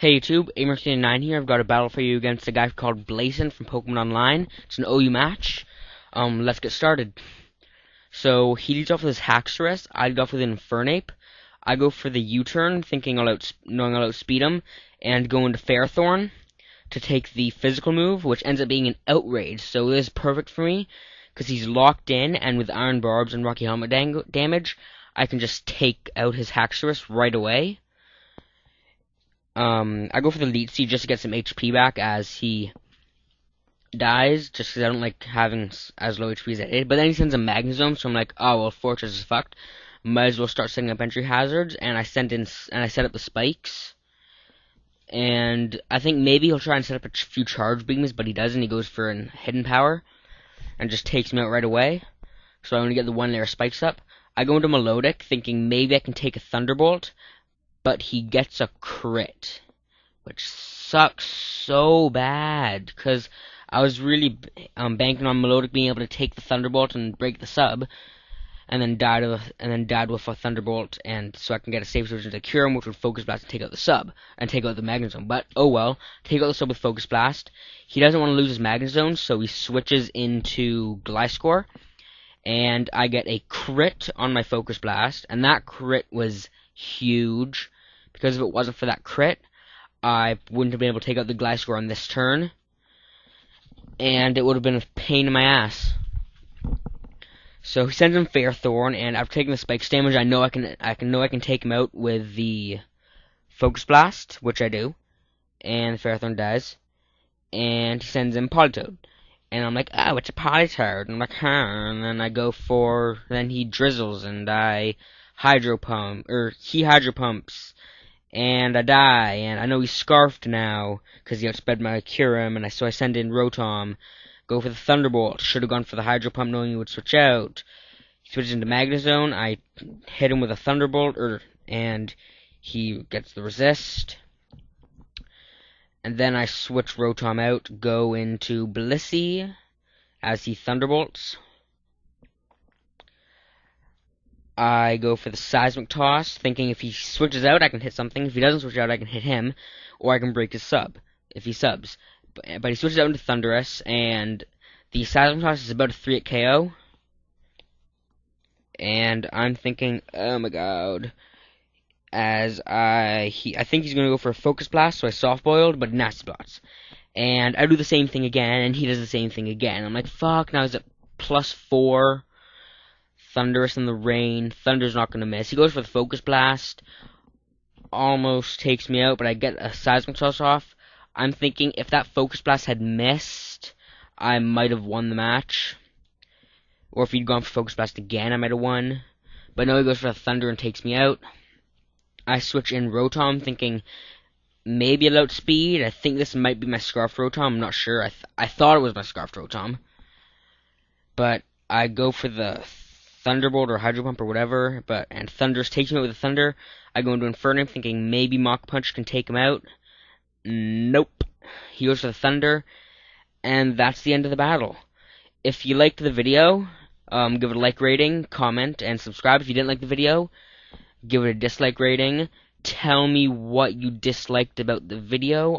Hey YouTube, Amer9 here. I've got a battle for you against a guy called Blason from Pokemon Online. It's an OU match. Let's get started. So he leads off with his Haxorus. I lead off with an Infernape. I go for the U-turn, knowing I'll outspeed him, and go into Ferrothorn to take the physical move, which ends up being an Outrage. So this is perfect for me, because he's locked in, and with Iron Barbs and Rocky Helmet damage, I can just take out his Haxorus right away. I go for the Leech Seed just to get some HP back as he dies, just because I don't like having as low HP as I did. But then he sends a Magnezone, so I'm like, oh well, Fortress is fucked. Might as well start setting up entry hazards, and I set up the spikes. And I think maybe he'll try and set up a few charge beams, but he doesn't. He goes for a hidden power and just takes me out right away. So I only get the one layer spikes up. I go into Melodic, thinking maybe I can take a Thunderbolt, but he gets a crit, which sucks so bad, because I was really banking on Melodic being able to take the Thunderbolt and break the sub, and then died with a Thunderbolt, and so I can get a safe switch into Cure him, which would Focus Blast and take out the sub, and take out the Magnezone. But, oh well, take out the sub with Focus Blast. He doesn't want to lose his Magnezone, so he switches into Gliscor, and I get a crit on my Focus Blast, and that crit was huge, because if it wasn't for that crit, I wouldn't have been able to take out the Gliscor on this turn, and it would have been a pain in my ass. So he sends him Ferrothorn, and after taking the Spikes damage, I know I can take him out with the Focus Blast, which I do, and the Ferrothorn dies, and he sends him Politoed, and I'm like, oh, it's a Politoed, and I'm like, huh, and then he drizzles, and I Hydro Pump, or he Hydro Pumps, and I die, and I know he's Scarfed now, because he outsped my Kyurem, and so I send in Rotom, go for the Thunderbolt, should have gone for the Hydro Pump knowing he would switch out. He switches into Magnezone, I hit him with a Thunderbolt, and he gets the Resist, and then I switch Rotom out, go into Blissey, as he Thunderbolts. I go for the Seismic Toss, thinking if he switches out, I can hit something. If he doesn't switch out, I can hit him, or I can break his sub, if he subs. But he switches out into Thundurus, and the Seismic Toss is about a 3-hit KO. And I'm thinking, oh my god. I think he's going to go for a Focus Blast, so I Soft-Boiled, but Nasty Blots. And I do the same thing again, and he does the same thing again. I'm like, fuck, now he's at +4. Thundurus in the rain. Thunder's not going to miss. He goes for the Focus Blast. Almost takes me out, but I get a Seismic Toss off. I'm thinking if that Focus Blast had missed, I might have won the match. Or if he'd gone for Focus Blast again, I might have won. But no, he goes for the Thunder and takes me out. I switch in Rotom, thinking maybe I'll outspeed. I think this might be my Scarfed Rotom. I'm not sure. I thought it was my Scarfed Rotom. But I go for the Thunderbolt or Hydro Pump or whatever, and Thundurus takes me out with a Thunder. I go into Infernape thinking maybe Mach Punch can take him out. Nope. He goes for the Thunder, and that's the end of the battle. If you liked the video, give it a like rating, comment, and subscribe. If you didn't like the video, give it a dislike rating. Tell me what you disliked about the video.